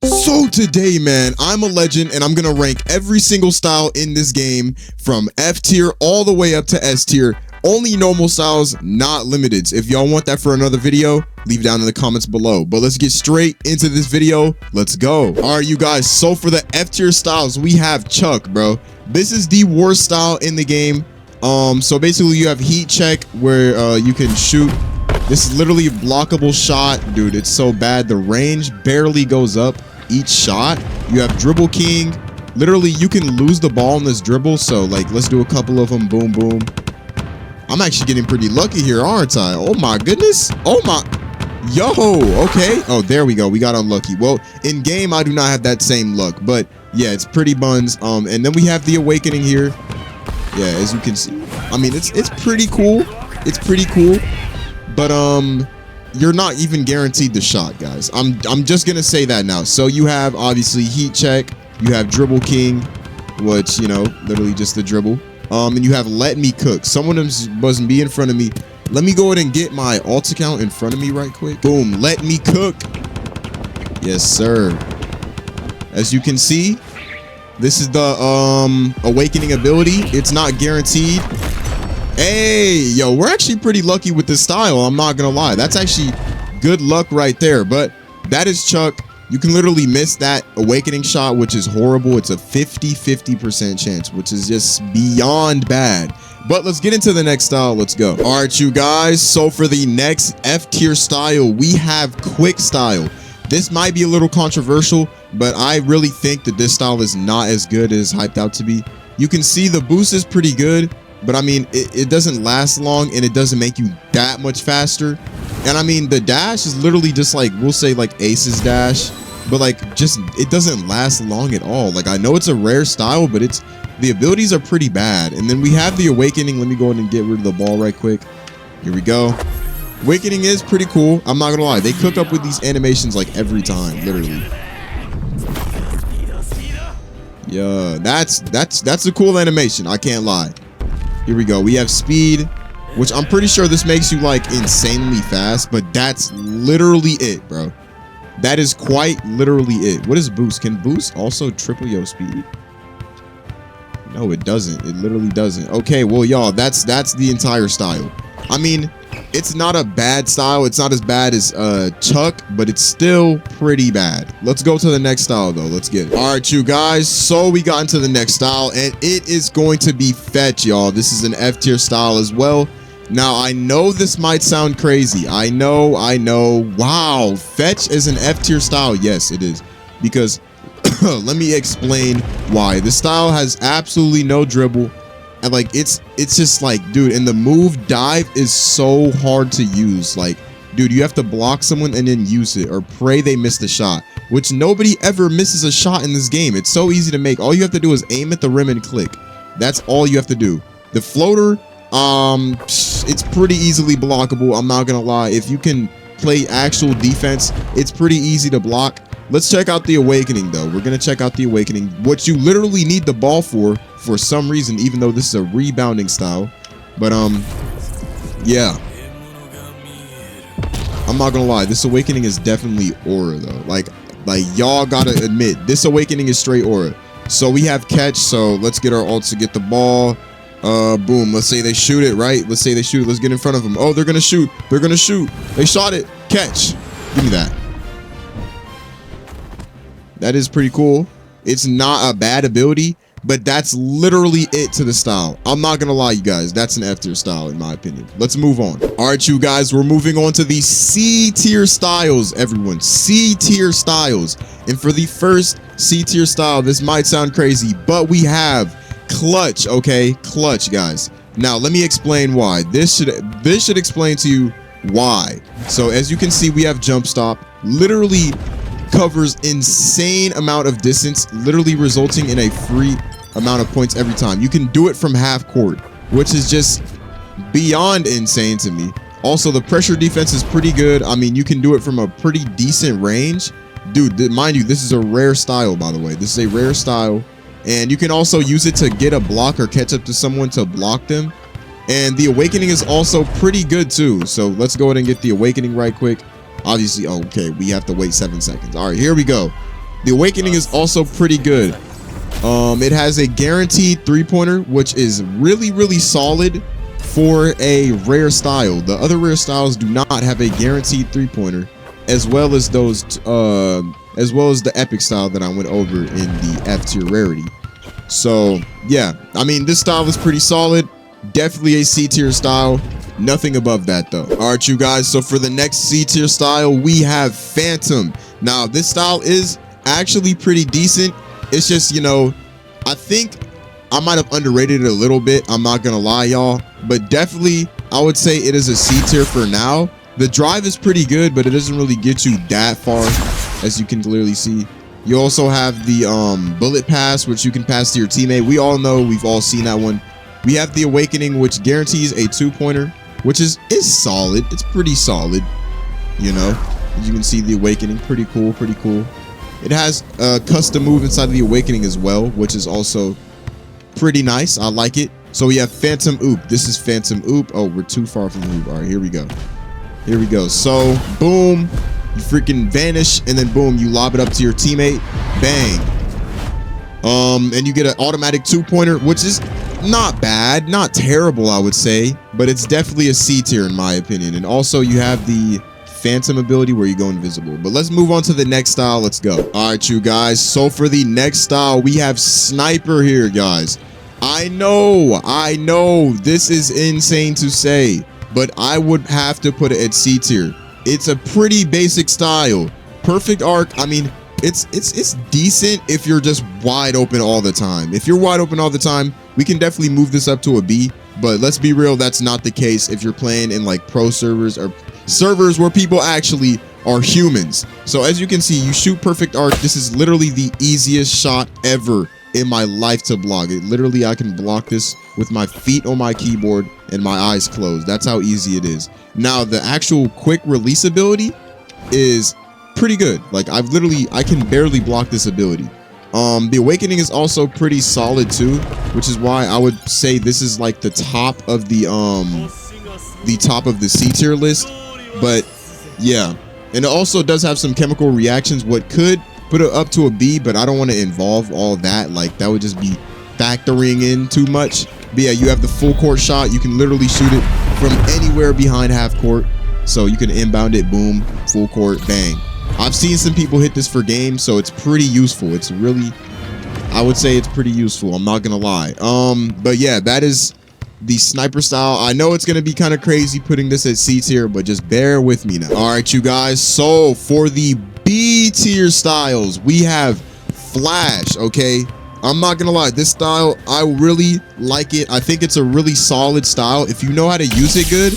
So today, man, I'm a legend and I'm gonna rank every single style in this game from F tier all the way up to S tier. Only normal styles, not limiteds. If y'all want that for another video, leave down in the comments below. But let's get straight into this video. Let's go. All right, you guys. So for the F tier styles, we have Chuck, bro. This is the worst style in the game. So basically you have heat check where you can shoot. This is literally a blockable shot, dude. It's so bad. The range barely goes up each shot. You have dribble king. Literally, you can lose the ball in this dribble. So like, let's do a couple of them. Boom, boom. I'm actually getting pretty lucky here, aren't I? Oh my goodness. Oh my. Yo, okay. Oh, there we go. We got unlucky. Well, in game, I do not have that same luck, but yeah, it's pretty buns. And then we have the awakening here. Yeah, as you can see. I mean, it's pretty cool. It's pretty cool. But you're not even guaranteed the shot, guys. I'm just gonna say that now. So you have obviously heat check, you have dribble king, which, you know, literally just the dribble. And you have let me cook. Someone must be in front of me. Let me go ahead and get my alt account in front of me right quick. Boom, let me cook. Yes, sir. As you can see, this is the awakening ability. It's not guaranteed. Hey, yo, we're actually pretty lucky with this style. I'm not gonna lie. That's actually good luck right there. But that is Chuck. You can literally miss that awakening shot, which is horrible. It's a 50% chance, which is just beyond bad. But let's get into the next style. Let's go. All right, you guys. So for the next F tier style, we have quick style. This might be a little controversial, but I really think that this style is not as good as hyped out to be. You can see the boost is pretty good, but I mean, it doesn't last long and it doesn't make you that much faster. And I mean, the dash is literally just like, we'll say like Ace's dash, but like just, it doesn't last long at all. Like, I know it's a rare style, but the abilities are pretty bad. And then we have the awakening. Let me go ahead and get rid of the ball right quick. Here we go. Awakening is pretty cool. I'm not gonna lie. They cook up with these animations like every time, literally. Yeah, that's a cool animation. I can't lie. Here we go. We have speed, which I'm pretty sure this makes you like insanely fast, but that's literally it, bro. That is quite literally it. What is boost? Can boost also triple your speed? No, it doesn't. It literally doesn't. Okay, well, y'all, that's the entire style. I mean, it's not a bad style. It's not as bad as Chuck, but it's still pretty bad. Let's go to the next style, though. Let's get it. All right, you guys. So we got into the next style, and it is going to be fetch, y'all. This is an F tier style as well. Now, I know this might sound crazy. I know. Wow, fetch is an F tier style. Yes, it is. Because let me explain why. This style has absolutely no dribble. And like, it's just like, dude, and the move dive is so hard to use. Like, dude, you have to block someone and then use it, or pray they miss the shot, which nobody ever misses a shot in this game. It's so easy to make. All you have to do is aim at the rim and click. That's all you have to do. The floater, it's pretty easily blockable. I'm not gonna lie. If you can play actual defense, it's pretty easy to block. Let's check out the awakening, though. We're gonna check out the awakening, what you literally need the ball for some reason, even though this is a rebounding style. But yeah, I'm not gonna lie, this awakening is definitely aura, though. Like y'all gotta admit, this awakening is straight aura. So we have catch. So let's get our ults to get the ball. Boom. Let's say they shoot it, right? Let's say they shoot it. Let's get in front of them. Oh, they're gonna shoot. They're gonna shoot. They shot it. Catch. Give me that. That is pretty cool. It's not a bad ability, but that's literally it to the style. I'm not gonna lie, you guys. That's an F tier style, in my opinion. Let's move on. All right, you guys. We're moving on to the C tier styles, everyone. C tier styles. And for the first C tier style, this might sound crazy, but we have clutch. Okay, clutch, guys. Now let me explain why. This should explain to you why. So as you can see, we have jump stop. Literally covers insane amount of distance, literally resulting in a free amount of points every time. You can do it from half court, which is just beyond insane to me. Also, the pressure defense is pretty good. I mean, you can do it from a pretty decent range. Dude, mind you, this is a rare style, by the way. This is a rare style. And you can also use it to get a block or catch up to someone to block them. And the awakening is also pretty good too. So let's go ahead and get the awakening right quick. Obviously, okay, we have to wait 7 seconds. All right, here we go. The Awakening is also pretty good. It has a guaranteed three-pointer, which is really, really solid for a rare style. The other rare styles do not have a guaranteed three-pointer, as well as those, as well as the epic style that I went over in the F tier rarity. So yeah, I mean, this style is pretty solid. Definitely a C tier style. Nothing above that though. All right, you guys. So for the next C tier style, we have Phantom. Now this style is actually pretty decent. It's just, you know, I think I might have underrated it a little bit. I'm not gonna lie, y'all, but definitely I would say it is a C tier for now. The drive is pretty good, but it doesn't really get you that far, as you can clearly see. You also have the bullet pass, which you can pass to your teammate. We all know, we've all seen that one. We have the Awakening, which guarantees a two-pointer, which is solid. It's pretty solid, you know. As you can see, the Awakening, pretty cool, pretty cool. It has a custom move inside of the Awakening as well, which is also pretty nice. I like it. So we have Phantom Oop. This is Phantom Oop. Oh, we're too far from the Oop. All right, here we go. Here we go. So, boom, you freaking vanish, and then boom, you lob it up to your teammate. Bang. And you get an automatic two-pointer, which is not bad, not terrible, I would say, but it's definitely a C tier in my opinion. And also, you have the Phantom ability where you go invisible. But let's move on to the next style. Let's go. All right, you guys. So for the next style, we have Sniper here, guys. I know this is insane to say, but I would have to put it at C tier. It's a pretty basic style. Perfect arc. I mean, it's decent if you're just wide open all the time. If you're wide open all the time, we can definitely move this up to a B. But let's be real, that's not the case if you're playing in like pro servers or servers where people actually are humans. So as you can see, you shoot perfect arc. This is literally the easiest shot ever in my life to block. It literally, I can block this with my feet on my keyboard and my eyes closed. That's how easy it is. Now the actual quick release ability is pretty good. Like I can barely block this ability. The Awakening is also pretty solid too, which is why I would say this is like the top of the C tier list. But yeah, and it also does have some chemical reactions, what could put it up to a B, but I don't want to involve all that. Like that would just be factoring in too much. But yeah, you have the full court shot. You can literally shoot it from anywhere behind half court. So you can inbound it, boom, full court, bang. I've seen some people hit this for games, so it's pretty useful. It's really, I would say it's pretty useful. I'm not gonna lie. But yeah, that is the Sniper style. I know it's gonna be kind of crazy putting this at C tier, but just bear with me now. All right, you guys. So for the B tier styles, we have Flash. Okay, I'm not gonna lie, this style, I really like it. I think it's a really solid style. If you know how to use it good,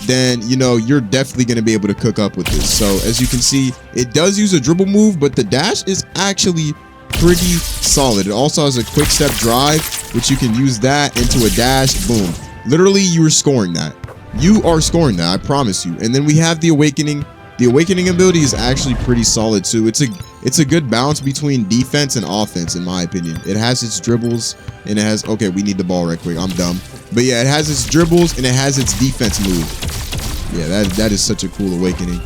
then you know you're definitely going to be able to cook up with this. So as you can see, it does use a dribble move, but the dash is actually pretty solid. It also has a quick step drive, which you can use that into a dash. Boom, literally you are scoring that. You are scoring that, I promise you. And then we have the Awakening. The Awakening ability is actually pretty solid too. It's a good balance between defense and offense, in my opinion. It has its dribbles, and it has, okay, we need the ball right quick, I'm dumb. But yeah, it has its dribbles and it has its defense move. Yeah, that is such a cool Awakening.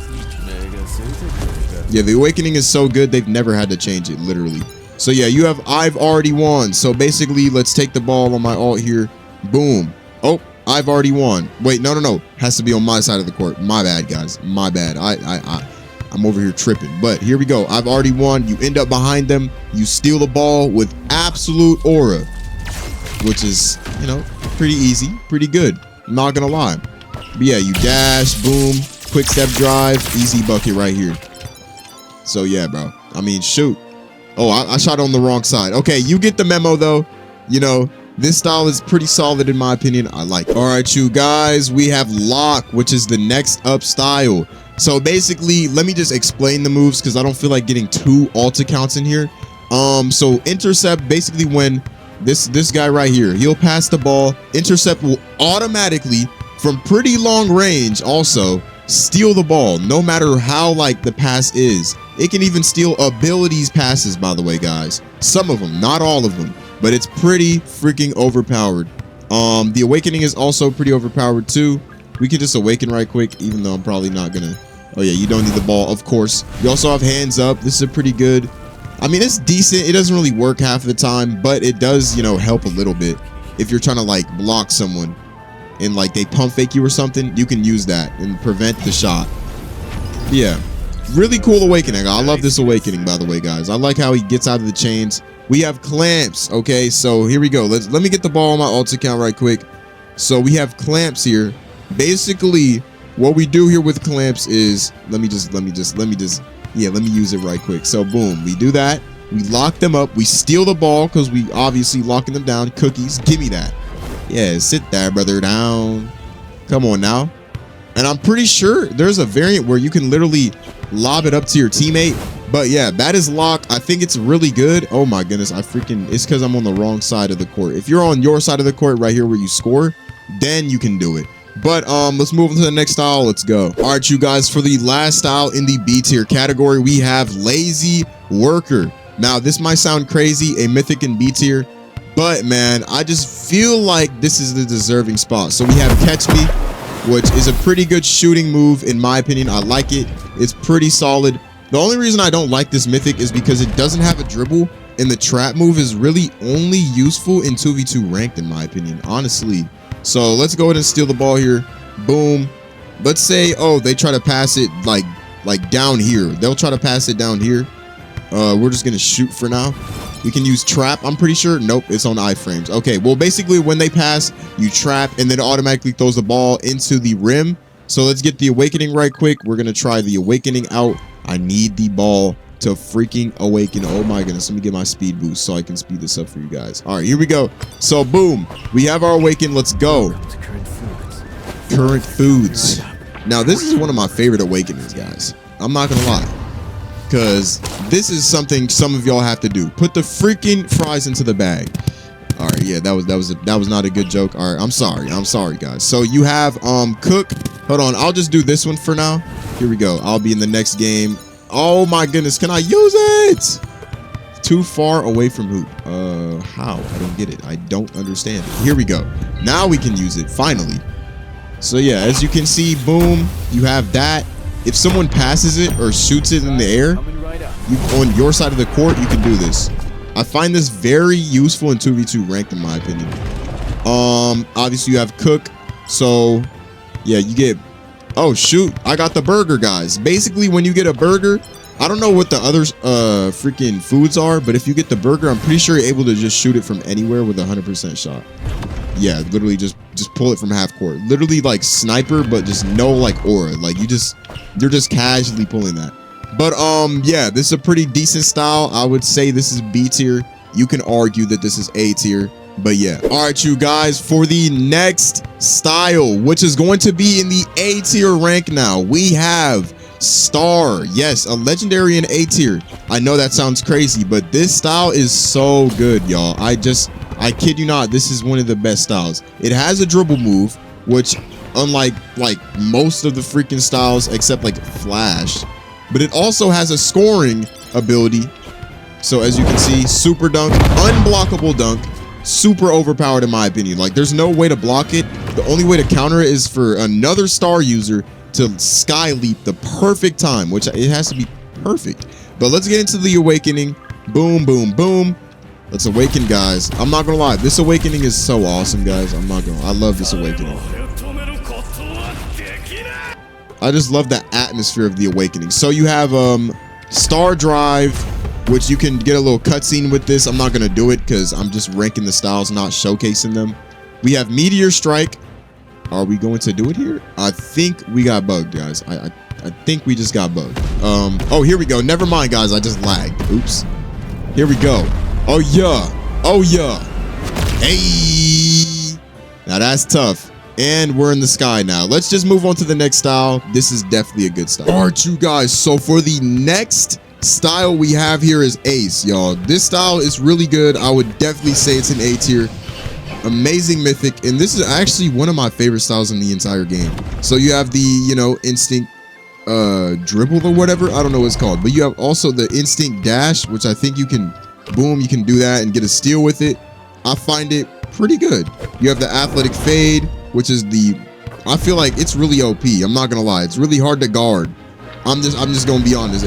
Yeah, the Awakening is so good, they've never had to change it, literally. So yeah, you have I've already won. So basically, let's take the ball on my ult here. Boom. Oh, I've already won. Wait, no. Has to be on my side of the court. My bad, guys. My bad. I'm over here tripping. But here we go. I've already won. You end up behind them. You steal the ball with absolute aura, which is, you know, pretty easy, pretty good. I'm not gonna lie. But yeah, you dash, boom, quick step drive, easy bucket right here. So yeah, bro. I mean, shoot. Oh, I shot on the wrong side. Okay, you get the memo though. You know, this style is pretty solid in my opinion. I like it. All right, you guys, we have Lock, which is the next up style. So basically, let me just explain the moves because I don't feel like getting two ult accounts in here. So intercept, basically when this guy right here, he'll pass the ball. Intercept will automatically, from pretty long range, also steal the ball, no matter how like the pass is. It can even steal abilities passes, by the way, guys. Some of them, not all of them, but it's pretty freaking overpowered. The Awakening is also pretty overpowered too. We can just awaken right quick, even though I'm probably not gonna. Oh yeah, you don't need the ball, of course. You also have hands up. This is a pretty good I mean, it's decent. It doesn't really work half the time, but it does, you know, help a little bit. If you're trying to like block someone and like they pump fake you or something, you can use that and prevent the shot. Yeah, really cool awakening. I love this awakening, by the way, guys. I like how he gets out of the chains. We have clamps. Okay, so here we go. Let me get the ball on my alt account right quick. So we have clamps here. Basically, what we do here with clamps is let me use it right quick. So boom, we do that. We lock them up. We steal the ball because we obviously locking them down. Cookies, give me that. Yeah, sit there, brother, down. Come on now. And I'm pretty sure there's a variant where you can literally lob it up to your teammate. But yeah, that is lock. I think it's really good. Oh my goodness, it's because I'm on the wrong side of the court. If you're on your side of the court right here where you score, then you can do it. But let's move on to the next style. Let's go. All right, you guys, for the last style in the B tier category, we have Lazy Worker. Now, this might sound crazy, a mythic in B tier, but man, I just feel like this is the deserving spot. So we have Catch Me, which is a pretty good shooting move in my opinion. I like it. It's pretty solid. The only reason I don't like this mythic is because it doesn't have a dribble, and the trap move is really only useful in 2v2 ranked in my opinion, honestly. So let's go ahead and steal the ball here. Boom. Let's say, oh, they try to pass it like down here. They'll try to pass it down here. We're just gonna shoot for now. We can use trap, I'm pretty sure. Nope, it's on iframes. Okay, well, basically when they pass, you trap and then it automatically throws the ball into the rim. So let's get the awakening right quick. We're gonna try the awakening out. I need the ball to freaking awaken. Oh my goodness, let me get my speed boost so I can speed this up for you guys. All right, here we go. So boom, we have our awaken. Let's go. Current foods. Now this is one of my favorite awakenings, guys. I'm not gonna lie, because this is something some of y'all have to do. Put the freaking fries into the bag. All right, yeah, that was not a good joke. All right, I'm sorry guys. So you have cook. Hold on, I'll just do this one for now. Here we go. I'll be in the next game. Oh my goodness, can I use it? Too far away from hoop. How? I don't get it. I don't understand it. Here we go. Now we can use it, finally. So yeah, as you can see, boom, you have that. If someone passes it or shoots it in the air, on your side of the court, you can do this. I find this very useful in 2v2 ranked in my opinion. Obviously you have cook. So yeah, you get, oh shoot, I got the burger, guys. Basically, when you get a burger, I don't know what the other freaking foods are, but if you get the burger, I'm pretty sure you're able to just shoot it from anywhere with a 100% shot. Yeah, literally just pull it from half court. Literally like sniper, but just no like aura. Like you're just casually pulling that. But yeah, this is a pretty decent style. I would say this is B tier. You can argue that this is A tier. But yeah, all right, you guys, for the next style, which is going to be in the A tier rank now, we have Star. Yes, a legendary in A tier. I know that sounds crazy, but this style is so good, y'all. I kid you not, this is one of the best styles. It has a dribble move, which unlike like most of the freaking styles except like Flash, but it also has a scoring ability. So as you can see, super dunk, unblockable dunk. Super overpowered in my opinion. Like there's no way to block it. The only way to counter it is for another star user to sky leap the perfect time, which it has to be perfect. But let's get into the awakening. Boom, boom, boom. Let's awaken, guys. I'm not gonna lie, this awakening is so awesome, guys. I love this awakening. I just love the atmosphere of the awakening. So you have Star Drive, which you can get a little cutscene with this. I'm not going to do it because I'm just ranking the styles, not showcasing them. We have Meteor Strike. Are we going to do it here? I think we got bugged, guys. I think we just got bugged. Oh, here we go. Never mind, guys. I just lagged. Oops. Here we go. Oh, yeah. Oh, yeah. Hey. Now, that's tough. And we're in the sky now. Let's just move on to the next style. This is definitely a good style. All right, you guys. So for the next style we have here is Ace, y'all. This style is really good. I would definitely say it's an A tier. Amazing mythic, and this is actually one of my favorite styles in the entire game. So you have the, you know, instinct dribble or whatever, I don't know what it's called, but you have also the instinct dash, which I think you can, boom, you can do that and get a steal with it. I find it pretty good. You have the athletic fade, which is I feel like it's really OP. I'm not gonna lie, it's really hard to guard. I'm just gonna be honest.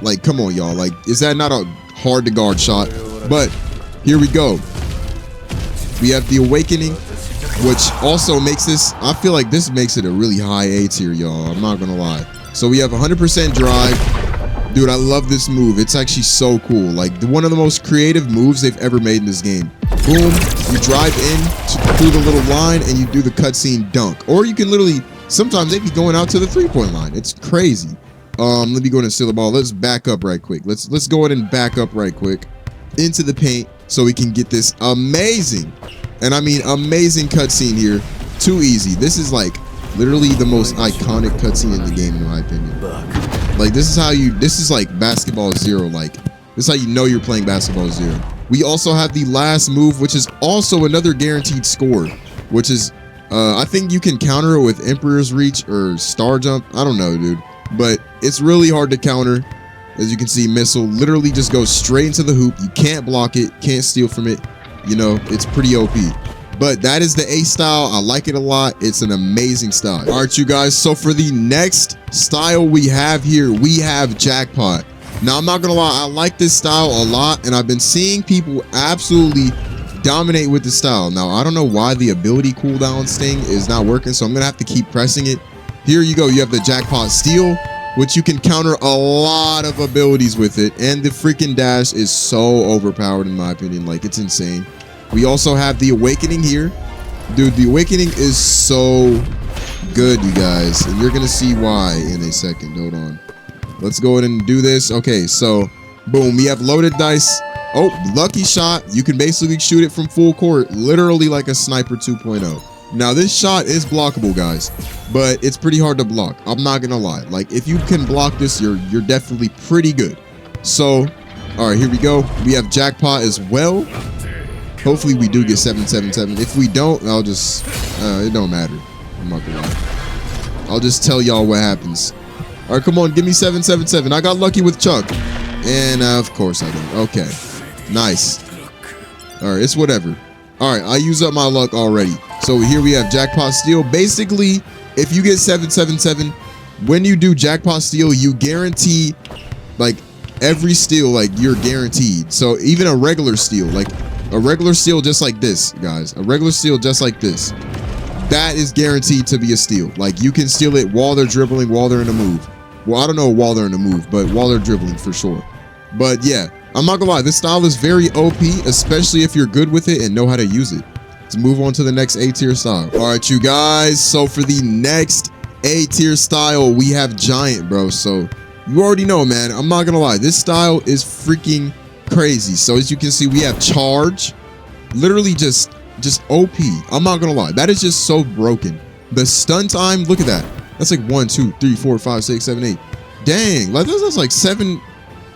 Like, come on, y'all. Like, is that not a hard to guard shot? But here we go. We have the Awakening, which also makes this, I feel like this makes it a really high A tier, y'all. I'm not gonna lie. So we have 100% drive. Dude, I love this move. It's actually so cool. Like, one of the most creative moves they've ever made in this game. Boom, you drive in through the little line and you do the cutscene dunk. Or you can literally, sometimes they be going out to the 3-point line. It's crazy. Let me go ahead and steal the ball. Let's back up right quick. Let's go ahead and back up right quick into the paint so we can get this amazing, and I mean amazing cutscene here. Too easy. This is like literally the most iconic cutscene in the game, in my opinion. Like, this is like Basketball Zero. Like, this is how you know you're playing Basketball Zero. We also have the last move, which is also another guaranteed score, which is, I think you can counter it with Emperor's Reach or Star Jump. I don't know, dude. But it's really hard to counter. As you can see, missile literally just goes straight into the hoop. You can't block it, can't steal from it. You know, it's pretty OP. But that is the A style. I like it a lot. It's an amazing style. All right, you guys. So for the next style we have here, we have Jackpot. Now, I'm not going to lie. I like this style a lot. And I've been seeing people absolutely dominate with the style. Now, I don't know why the ability cooldowns thing is not working. So I'm going to have to keep pressing it. Here you go. You have the Jackpot Steal, which you can counter a lot of abilities with it. And the freaking dash is so overpowered, in my opinion. Like, it's insane. We also have the Awakening here. Dude, the Awakening is so good, you guys. And you're going to see why in a second. Hold on. Let's go ahead and do this. Okay, so, boom. We have loaded dice. Oh, lucky shot. You can basically shoot it from full court. Literally like a Sniper 2.0. Now, this shot is blockable, guys, but it's pretty hard to block. I'm not gonna lie. Like, if you can block this, you're definitely pretty good. So, all right, here we go. We have Jackpot as well. Hopefully, we do get 777. If we don't, I'll just, it don't matter. I'm not gonna lie. I'll just tell y'all what happens. All right, come on, give me 777. I got lucky with Chuck, and of course I did. Okay, nice. All right, it's whatever. All right, I use up my luck already. So here we have Jackpot Steal. Basically, if you get 777, when you do Jackpot Steal, you guarantee, like, every steal, like, you're guaranteed. So even a regular steal, like a regular steal just like this, guys, a regular steal just like this, that is guaranteed to be a steal. Like, you can steal it while they're dribbling, while they're in a move. Well, I don't know while they're in a move, but while they're dribbling for sure. But yeah, I'm not gonna lie, this style is very OP, especially if you're good with it and know how to use it. Let's move on to the next A tier style. All right, you guys. So for the next A tier style, we have Giant, bro. So you already know, man. I'm not gonna lie, this style is freaking crazy. So as you can see, we have Charge, literally just OP. I'm not gonna lie, that is just so broken. The stun time, look at that. That's like 1, 2, 3, 4, 5, 6, 7, 8. Dang, like that's like 7,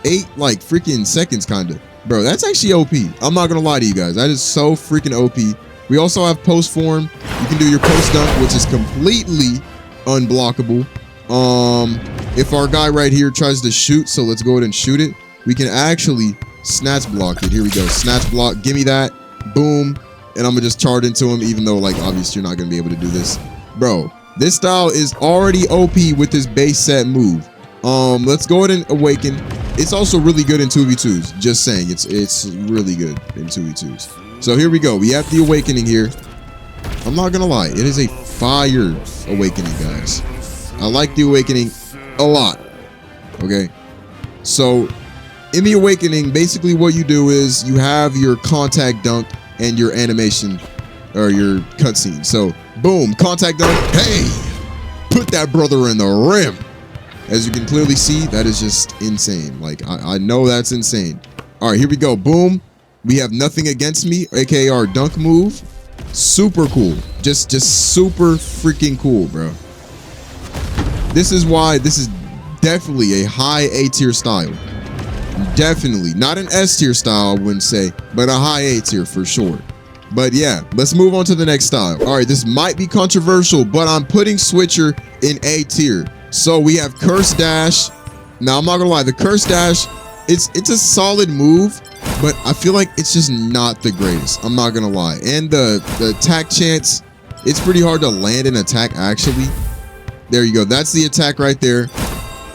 8 like freaking seconds, kind of. Bro, that's actually OP. I'm not gonna lie to you guys. That is so freaking OP. We also have Post Form. You can do your post dunk, which is completely unblockable. If our guy right here tries to shoot, so let's go ahead and shoot it, we can actually snatch block it. Here we go. Snatch block. Give me that. Boom. And I'm gonna just charge into him, even though, like, obviously you're not gonna be able to do this. Bro, this style is already OP with this base set move. Let's go ahead and Awaken. It's also really good in 2v2s. Just saying, it's really good in 2v2s. So here we go. We have the Awakening here. I'm not gonna lie, it is a fire Awakening, guys. I like the Awakening a lot. Okay, so in the Awakening, basically what you do is you have your contact dunk and your animation or your cutscene. So boom, contact dunk. Hey, put that brother in the rim. As you can clearly see, that is just insane. Like, I know that's insane. All right, here we go. Boom. We have Nothing Against Me, aka our dunk move. Super cool. Just super freaking cool, bro. This is why this is definitely a high A tier style. Definitely. Not an S tier style, I wouldn't say, but a high A tier for sure. But yeah, let's move on to the next style. All right, this might be controversial, but I'm putting Switcher in A tier. So we have Curse Dash. Now, I'm not gonna lie, the Curse Dash, it's a solid move, but I feel like it's just not the greatest. I'm not gonna lie. And the attack chance, it's pretty hard to land an attack, actually. There you go. That's the attack right there.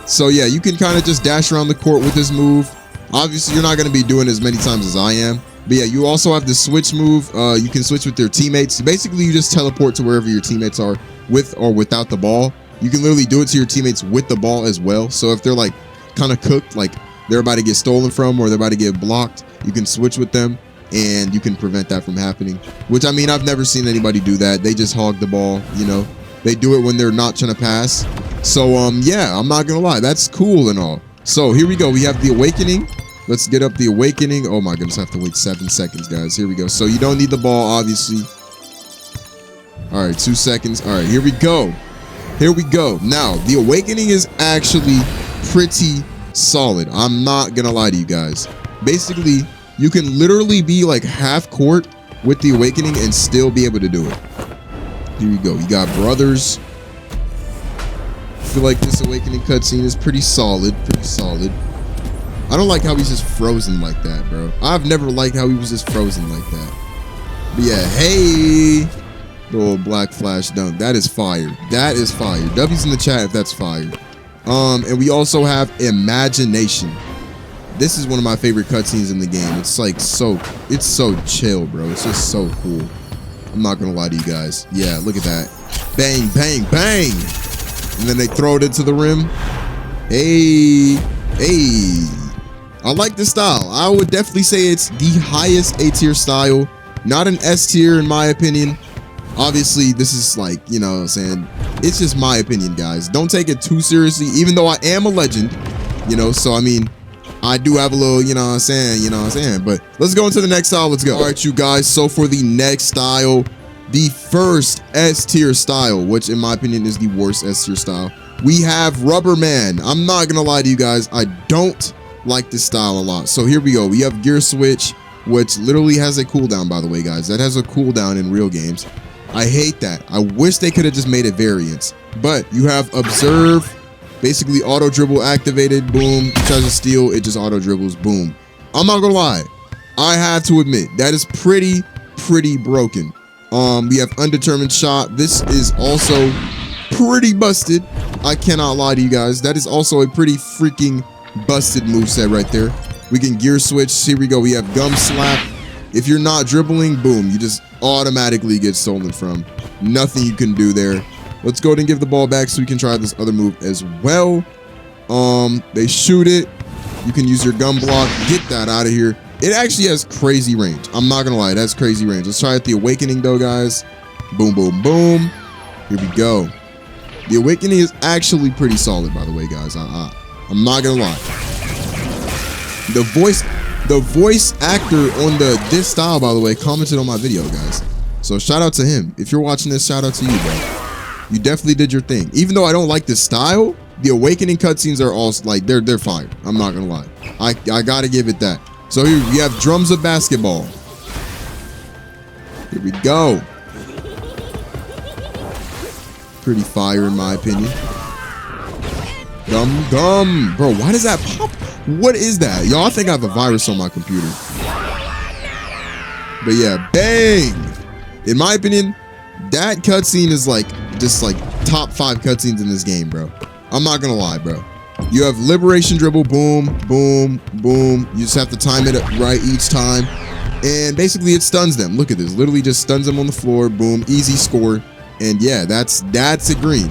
So yeah, you can kind of just dash around the court with this move. Obviously, you're not going to be doing as many times as I am. But yeah, you also have the switch move. You can switch with your teammates. Basically, you just teleport to wherever your teammates are with or without the ball. You can literally do it to your teammates with the ball as well. So if they're like kind of cooked, like they're about to get stolen from or they're about to get blocked, you can switch with them and you can prevent that from happening. Which, I mean, I've never seen anybody do that. They just hog the ball, you know. They do it when they're not trying to pass. So, yeah, I'm not going to lie. That's cool and all. So here we go. We have the Awakening. Let's get up the Awakening. Oh my goodness, I have to wait 7 seconds, guys. Here we go. So you don't need the ball, obviously. All right, 2 seconds. All right, here we go. Here we go. Now, the Awakening is actually pretty solid. I'm not gonna lie to you guys. Basically, you can literally be like half court with the Awakening and still be able to do it. Here we go. You got brothers. I feel like this Awakening cutscene is pretty solid. Pretty solid. I don't like how he's just frozen like that, bro. I've never liked how he was just frozen like that. But yeah, hey. Little black flash dunk. That is fire. That is fire. W's in the chat if that's fire. And we also have Imagination. This is one of my favorite cutscenes in the game. It's like it's so chill, bro. It's just so cool. I'm not gonna lie to you guys. Yeah, look at that. Bang, bang, bang. And then they throw it into the rim. Hey, hey. I like this style. I would definitely say it's the highest A tier style. Not an S tier in my opinion. Obviously, this is like, you know what I'm saying? It's just my opinion, guys. Don't take it too seriously, even though I am a legend, you know? So, I mean, I do have a little, you know what I'm saying? You know what I'm saying? But let's go into the next style. Let's go. All right, you guys. So, for the next style, the first S tier style, which in my opinion is the worst S tier style, we have Rubber Man. I'm not going to lie to you guys. I don't like this style a lot. So, here we go. We have Gear Switch, which literally has a cooldown, by the way, guys. That has a cooldown in real games. I hate that. I wish they could have just made it variants. But you have Observe, basically auto dribble activated, boom, tries to steal, it just auto dribbles, boom. I'm not gonna lie, I have to admit that is pretty broken. We have Undetermined Shot. This is also pretty busted. I cannot lie to you guys. That is also a pretty freaking busted moveset right there. We can Gear Switch. Here we go. We have Gum Slap. If you're not dribbling, boom, you just automatically get stolen from. Nothing you can do there. Let's go ahead and give the ball back so we can try this other move as well. They shoot it. You can use your gun block. Get that out of here. It actually has crazy range. I'm not gonna lie, that's crazy range. Let's try it the Awakening though, guys. Boom, boom, boom. Here we go. The Awakening is actually pretty solid, by the way, guys. I'm not gonna lie. The voice actor on this style, by the way, commented on my video, guys. So shout out to him. If you're watching this, shout out to you, bro. You definitely did your thing. Even though I don't like this style, the Awakening cutscenes are also like they're fire. I'm not gonna lie. I gotta give it that. So here we have Drums of Basketball. Here we go. Pretty fire in my opinion. Gum. Bro, why does that pop? What is that? Y'all, I think I have a virus on my computer. But yeah, bang. In my opinion, that cutscene is like just like top 5 cutscenes in this game, bro. I'm not gonna lie, bro. You have Liberation Dribble, boom, boom, boom. You just have to time it right each time. And basically it stuns them. Look at this. Literally just stuns them on the floor. Boom. Easy score. And yeah, that's a green.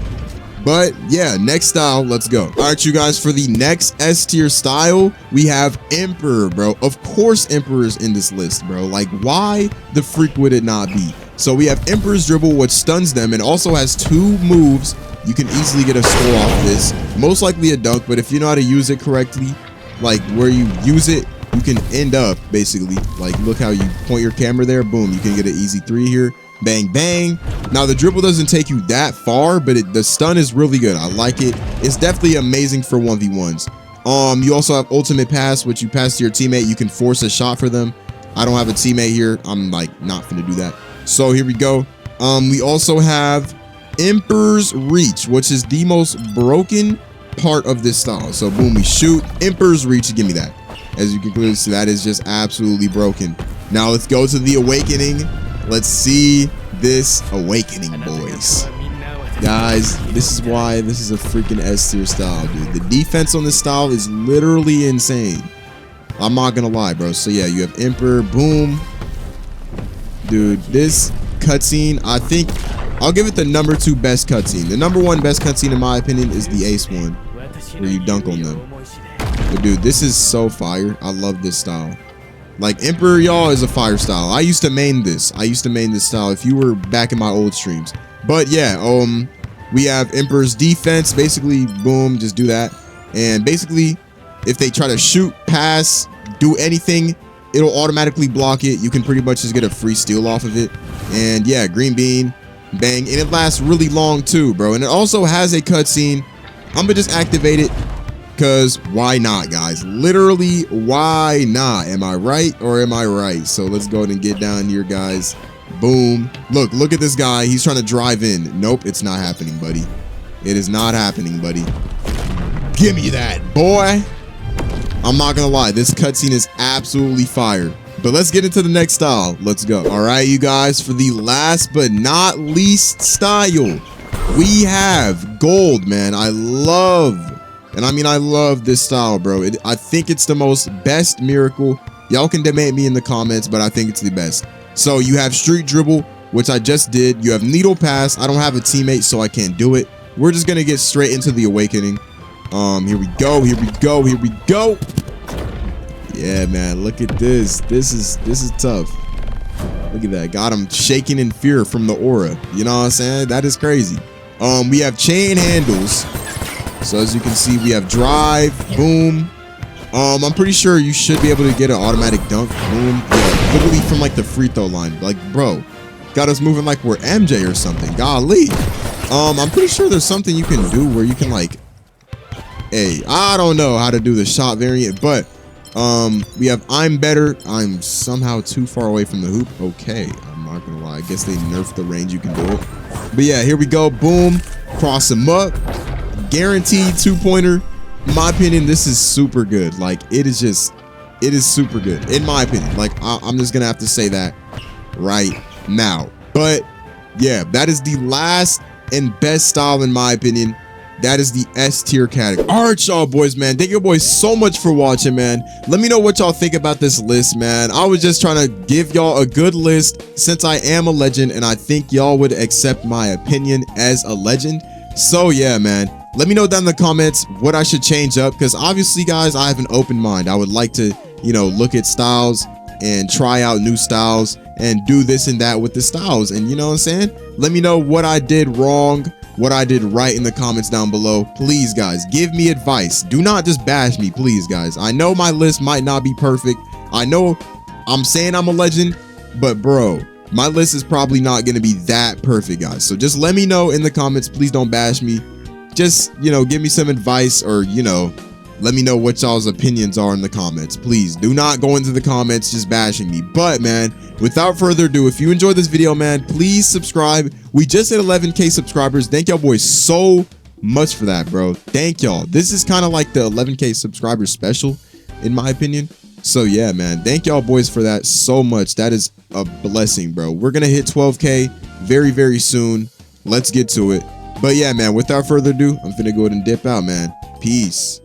But yeah, next style, let's go. All right, you guys, for the next S tier style, we have Emperor, bro. Of course Emperor's in this list, bro. Like, why the freak would it not be? So we have Emperor's Dribble, which stuns them and also has 2 moves. You can easily get a score off this. Most likely a dunk, but if you know how to use it correctly, like where you use it, you can end up basically, like look how you point your camera there, boom, you can get an easy 3 here. Bang, bang. Now the dribble doesn't take you that far, but the stun is really good. I like it. It's definitely amazing for 1v1s. You also have Ultimate Pass, which you pass to your teammate. You can force a shot for them. I don't have a teammate here. I'm like not gonna do that. So here we go. We also have Emperor's Reach, which is the most broken part of this style. So boom, we shoot. Emperor's Reach, give me that. As you can clearly see, that is just absolutely broken. Now let's go to the Awakening. Let's see this Awakening, boys. Guys, this is why this is a freaking S tier style, dude. The defense on this style is literally insane. I'm not gonna lie, bro. So yeah, you have Emperor, boom. Dude, this cutscene, I think I'll give it the number 2 best cutscene. The number 1 best cutscene in my opinion is the Ace one, where you dunk on them. But dude, this is so fire. I love this style. Like Emperor, y'all, is a fire style. I used to main this. I used to main this style if you were back in my old streams. But yeah, we have Emperor's defense. Basically, boom, just do that. And basically, if they try to shoot, pass, do anything, it'll automatically block it. You can pretty much just get a free steal off of it. And yeah, green bean, bang. And it lasts really long too, bro. And it also has a cutscene. I'm gonna just activate it because why not, guys? Literally, why not? Am I right or am I right? So let's go ahead and get down here, guys. Boom. Look at this guy. He's trying to drive in. Nope, it's not happening, buddy. It is not happening, buddy. Give me that, boy. I'm not gonna lie, this cutscene is absolutely fire. But let's get into the next style. Let's go. All right, you guys, for the last but not least style, we have gold, man. I love this style, bro. I think it's the most best miracle. Y'all can debate me in the comments, but I think it's the best. So you have street dribble, which I just did. You have needle pass. I don't have a teammate, so I can't do it. We're just gonna get straight into the awakening. Here we go. Here we go. Here we go. Yeah, man. Look at this. This is tough. Look at that. Got him shaking in fear from the aura. You know what I'm saying? That is crazy. We have chain handles. So as you can see, we have drive. Boom. I'm pretty sure you should be able to get an automatic dunk. Boom. Yeah, literally from like the free throw line. Like, bro, got us moving like we're MJ or something. Golly. I'm pretty sure there's something you can do where you can like, hey, I don't know how to do the shot variant, but we have I'm better. I'm somehow too far away from the hoop. Okay, I'm not gonna lie. I guess they nerfed the range you can do it. But yeah, here we go. Boom. Cross him up. Guaranteed 2-pointer. In my opinion, this is super good. Like, it is super good. In my opinion. Like, I'm just gonna have to say that right now. But yeah, that is the last and best style in my opinion. That is the S tier category. All right, y'all boys, man. Thank you boys so much for watching, man. Let me know what y'all think about this list, man. I was just trying to give y'all a good list since I am a legend, and I think y'all would accept my opinion as a legend. So yeah, man. Let me know down in the comments what I should change up, because obviously, guys, I have an open mind. I would like to, you know, look at styles and try out new styles and do this and that with the styles. And you know what I'm saying? Let me know what I did wrong, what I did right in the comments down below. Please, guys, give me advice. Do not just bash me, please, guys. I know my list might not be perfect. I know I'm saying I'm a legend, but bro, my list is probably not going to be that perfect, guys. So just let me know in the comments. Please don't bash me. Just, you know, give me some advice, or, you know, let me know what y'all's opinions are in the comments. Please do not go into the comments just bashing me. But man, without further ado, if you enjoyed this video, man, please subscribe. We just hit 11K subscribers. Thank y'all boys so much for that, bro. Thank y'all. This is kind of like the 11K subscribers special, in my opinion. So yeah, man, thank y'all boys for that so much. That is a blessing, bro. We're gonna hit 12K very, very soon. Let's get to it. But yeah, man, without further ado, I'm finna go ahead and dip out, man. Peace.